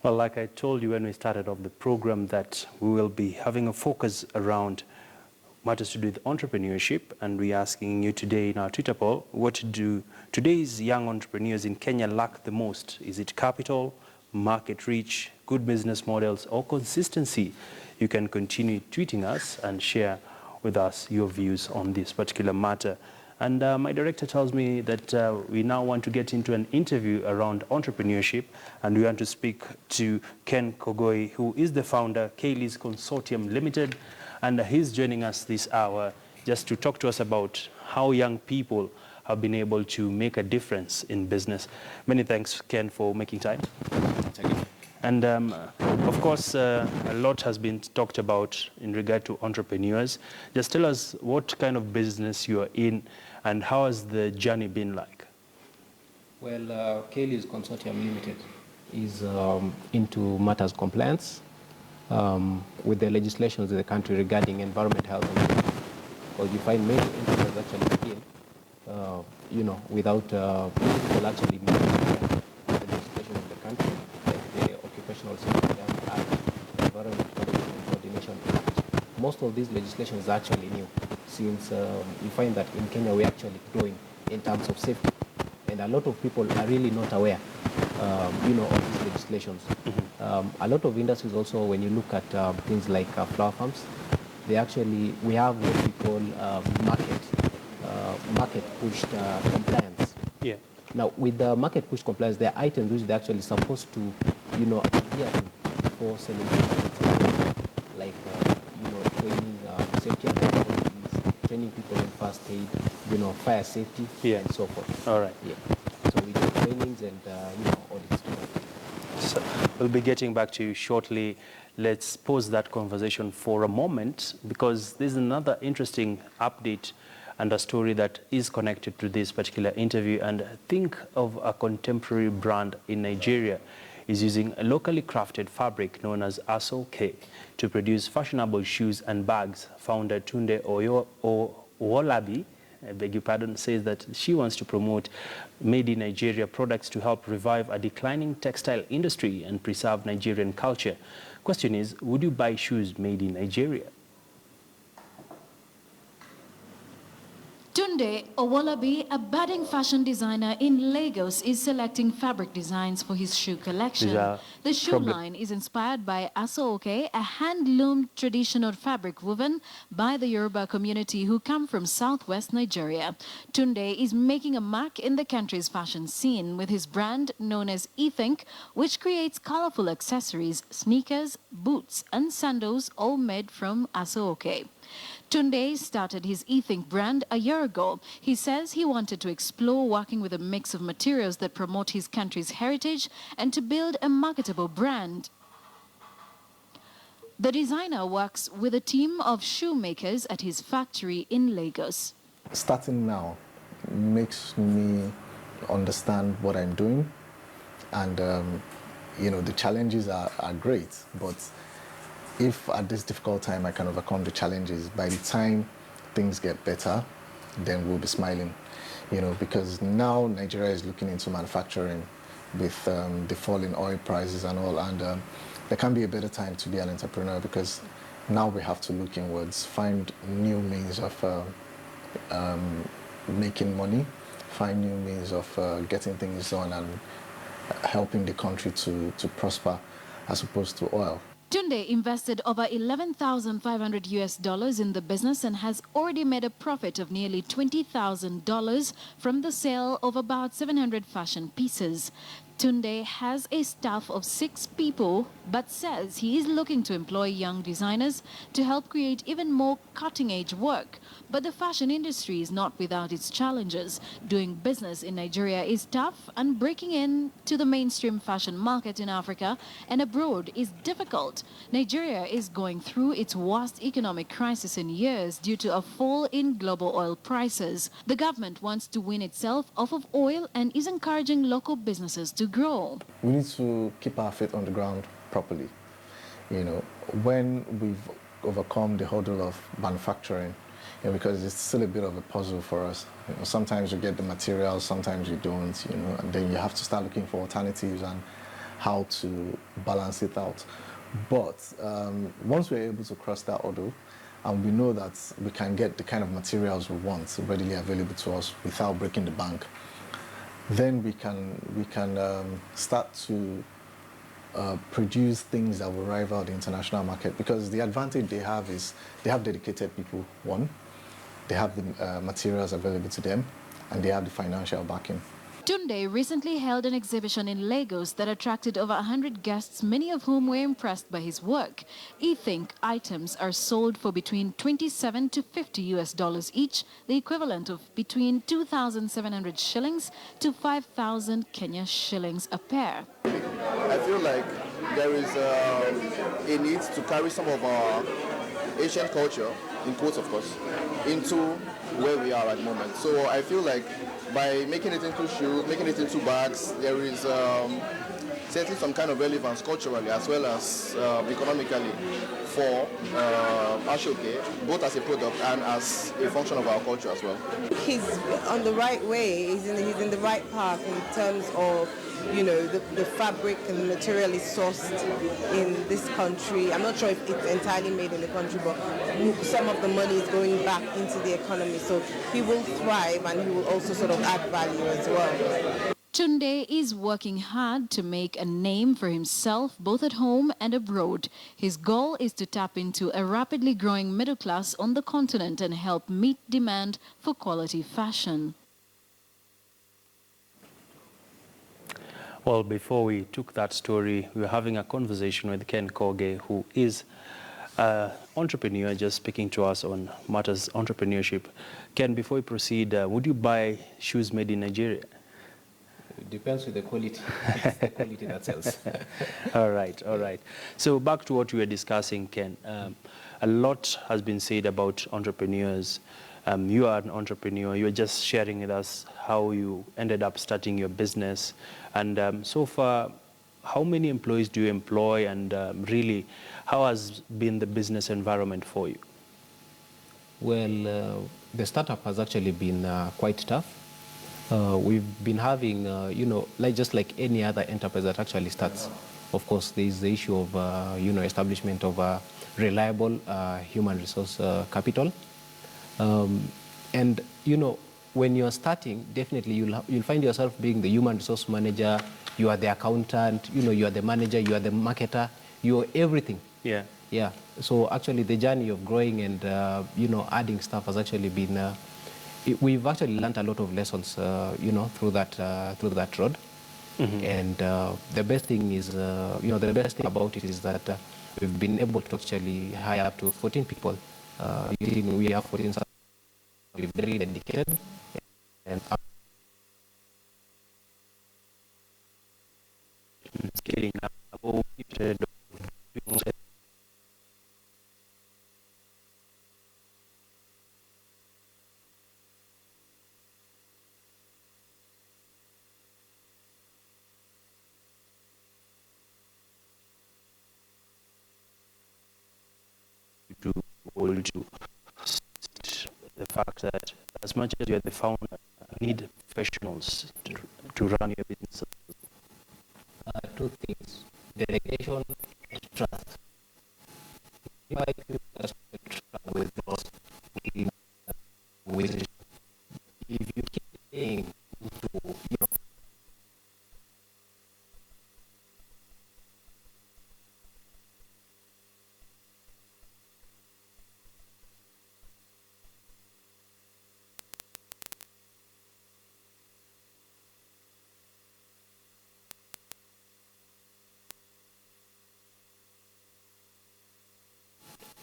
Well, like I told you when we started off the program, that we will be having a focus around matters to do with entrepreneurship, and we're asking you today in our Twitter poll, what do today's young entrepreneurs in Kenya lack the most? Is it capital, market reach, good business models, or consistency? You can continue tweeting us and share with us your views on this particular matter. And my director tells me that we now want to get into an interview around entrepreneurship, and we want to speak to Ken Kogoi, who is the founder, Kaylee's Consortium Limited, and he's joining us this hour just to talk to us about how young people have been able to make a difference in business. Many thanks, Ken, for making time. Thank you. And of course, a lot has been talked about in regard to entrepreneurs. Just tell us what kind of business you are in and how has the journey been like? Well, Kaylee's Consortium Limited is into matters compliance with the legislations in the country regarding environment, health, and safety. Because you find many enterprises actually begin, without people actually meeting the legislation in the country, like the Occupational Safety Act, the Environment Protection and Coordination Act. Most of these legislations are actually new, since you find that in Kenya we're actually growing in terms of safety, and a lot of people are really not aware, of these legislations. A lot of industries also, when you look at things like flower farms, we have what we call market pushed compliance. Yeah. Now, with the market push compliance, there are items which they're actually supposed to, adhere to before selling products, like, training safety and technologies, training people in first aid, fire safety, Yeah. and so forth. All right. Yeah. So we do trainings and, audits. So we'll be getting back to you shortly. Let's pause that conversation for a moment, because there's another interesting update and a story that is connected to this particular interview. And think of a contemporary brand in Nigeria is using a locally crafted fabric known as Aso-K to produce fashionable shoes and bags. Founder Tunde Owolabi, I beg your pardon, says that she wants to promote made in Nigeria products to help revive a declining textile industry and preserve Nigerian culture. Question is, would you buy shoes made in Nigeria? Tunde Owolabi, a budding fashion designer in Lagos, is selecting fabric designs for his shoe collection. The shoe line is inspired by Aso-K, a hand-loomed traditional fabric woven by the Yoruba community who come from southwest Nigeria. Tunde is making a mark in the country's fashion scene with his brand known as eThink, which creates colorful accessories, sneakers, boots, and sandals, all made from Aso-K. Tunde started his eThink brand a year ago. He says he wanted to explore working with a mix of materials that promote his country's heritage and to build a marketable brand. The designer works with a team of shoemakers at his factory in Lagos. Starting now makes me understand what I'm doing, and the challenges are great, but if at this difficult time I can overcome the challenges, by the time things get better, then we'll be smiling, because now Nigeria is looking into manufacturing with the fall in oil prices and all, and there can be a better time to be an entrepreneur, because now we have to look inwards, find new means of making money, find new means of getting things done and helping the country to prosper as opposed to oil. Tunde invested over $11,500 in the business and has already made a profit of nearly $20,000 from the sale of about 700 fashion pieces. Tunde has a staff of 6 people, but says he is looking to employ young designers to help create even more cutting-edge work. But the fashion industry is not without its challenges. Doing business in Nigeria is tough, and breaking into the mainstream fashion market in Africa and abroad is difficult. Nigeria is going through its worst economic crisis in years due to a fall in global oil prices. The government wants to wean itself off of oil and is encouraging local businesses to grow. We need to keep our feet on the ground properly. When we've overcome the hurdle of manufacturing, because it's still a bit of a puzzle for us. Sometimes you get the materials, sometimes you don't, and then you have to start looking for alternatives and how to balance it out. But once we're able to cross that hurdle, and we know that we can get the kind of materials we want readily available to us without breaking the bank, then we can start to produce things that will rival the international market, because the advantage they have is they have dedicated people, one, they have the materials available to them, and they have the financial backing. Tunde recently held an exhibition in Lagos that attracted over 100 guests, many of whom were impressed by his work. E-Think items are sold for between $27 to $50 each, the equivalent of between 2,700 shillings to 5,000 Kenya shillings a pair. I feel like there is a need to carry some of our ancient culture, in quotes of course, into where we are at the moment. So I feel like by making it into shoes, making it into bags, there is certainly some kind of relevance culturally as well as economically for Ashoke, both as a product and as a function of our culture as well. He's on the right way, he's in the right path in terms of, you know, the fabric and the material is sourced in this country. I'm not sure if it's entirely made in the country, but some of the money is going back into the economy. So he will thrive and he will also sort of add value as well. Tunde is working hard to make a name for himself both at home and abroad. His goal is to tap into a rapidly growing middle class on the continent and help meet demand for quality fashion. Well, before we took that story, we were having a conversation with Ken Koge, who is an entrepreneur, just speaking to us on matters entrepreneurship. Ken, before we proceed, would you buy shoes made in Nigeria? It depends with the quality. It's the quality that sells. All right, all right. So back to what we were discussing, Ken. A lot has been said about entrepreneurs. You are an entrepreneur. You were just sharing with us how you ended up starting your business. And so far, how many employees do you employ? And really, how has been the business environment for you? Well, the startup has actually been quite tough. We've been having, you know, just like any other enterprise that actually starts. Of course, there is the issue of, you know, establishment of reliable human resource capital. And, you know, when you're starting, definitely you'll find yourself being the human resource manager, you are the accountant, you know, you are the manager, you are the marketer, you're everything. Yeah. Yeah. So actually the journey of growing and, you know, adding stuff has actually been, we've actually learned a lot of lessons, you know, through that road. Mm-hmm. And the best thing is, you know, the best thing about it is that we've been able to actually hire up to 14 people. We have 14 staff. We're very dedicated. And scaling up. To hold to the fact that as much as you're the founder, you need professionals to run your business. two things: delegation and trust. If I feel trust with those, with if you keep saying to, you know,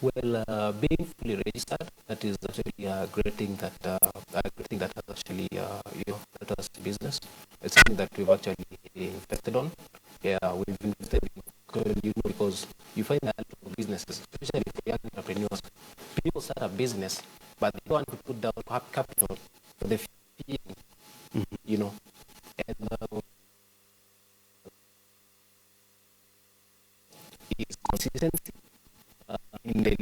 well, being fully registered, that is actually a great thing that has actually you know, helped us in business. It's something that we've actually invested on. Yeah, we've invested in, you know, because you find that a lot of businesses, especially for young entrepreneurs, people start a business, but they don't want to put down capital for the fee, you know, and is consistency in the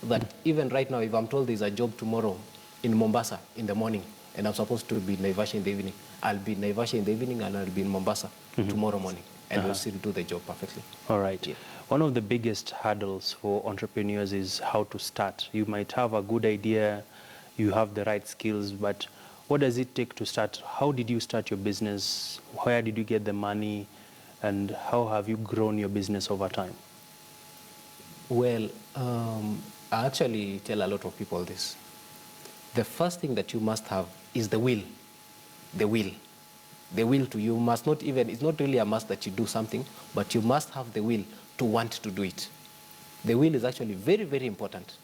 that even right now, if I'm told there's a job tomorrow in Mombasa in the morning, and I'm supposed to be in Naivasha in the evening, I'll be in Naivasha in the evening and I'll be in Mombasa tomorrow morning, and we'll still do the job perfectly. All right. Yeah. One of the biggest hurdles for entrepreneurs is how to start. You might have a good idea, you have the right skills, but what does it take to start? How did you start your business? Where did you get the money? And how have you grown your business over time? Well, I actually tell a lot of people this. The first thing that you must have is the will. The will. The will to, you must not even, it's not really a must that you do something, but you must have the will to want to do it. The will is actually very, very important.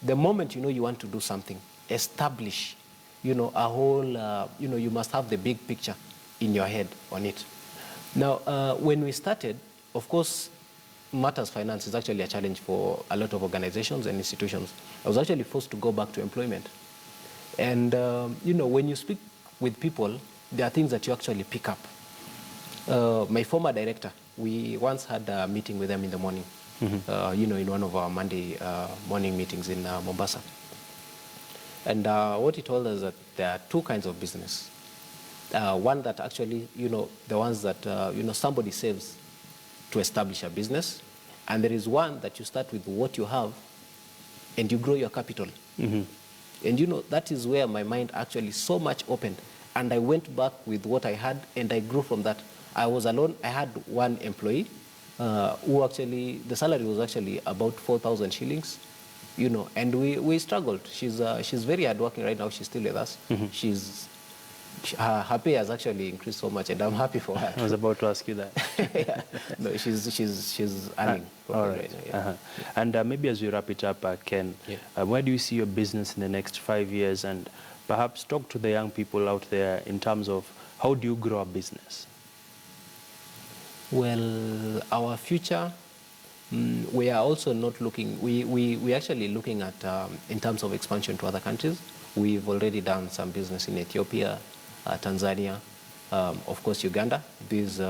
The moment you know you want to do something, establish, a whole, you must have the big picture in your head on it. Now, when we started, of course, matters finance is actually a challenge for a lot of organizations and institutions. I was actually forced to go back to employment. And, when you speak with people, there are things that you actually pick up. My former director, we once had a meeting with them in the morning, in one of our Monday morning meetings in Mombasa. And what he told us that there are two kinds of business. One that actually, the ones that, somebody saves to establish a business. And there is one that you start with what you have and you grow your capital. And that is where my mind actually so much opened. And I went back with what I had and I grew from that. I was alone. I had one employee who actually, the salary was actually about 4,000 shillings, and we struggled. She's very hardworking right now. She's still with us. Her pay has actually increased so much, and I'm happy for her. I was about to ask you that. Yeah. No, she's earning. All right. Right now, yeah. And maybe as we wrap it up, Ken, where do you see your business in the next 5 years? And perhaps talk to the young people out there in terms of how do you grow a business? Well, our future, we are also not looking, we're actually looking at, in terms of expansion to other countries. We've already done some business in Ethiopia, Tanzania, of course, Uganda. These,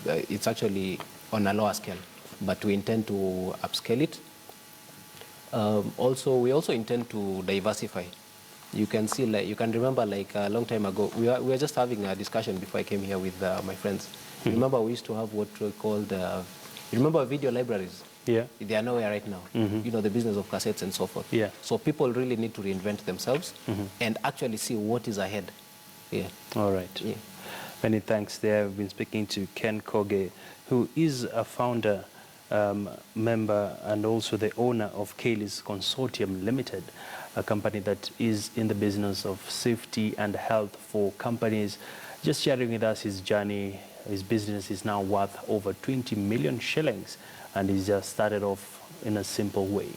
it's actually on a lower scale, but we intend to upscale it. We also intend to diversify. You can see, you can remember, a long time ago, we were just having a discussion before I came here with my friends. Remember, we used to have what we called, you remember video libraries? Yeah. They are nowhere right now. The business of cassettes and so forth. Yeah. So people really need to reinvent themselves and actually see what is ahead. Yeah. All right. Yeah. Many thanks there. We've been speaking to Ken Koge, who is a founder, member, and also the owner of Kaylee's Consortium Limited, a company that is in the business of safety and health for companies. Just sharing with us his journey. His business is now worth over 20 million shillings, and he's just started off in a simple way.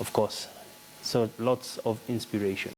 Of course, so lots of inspiration.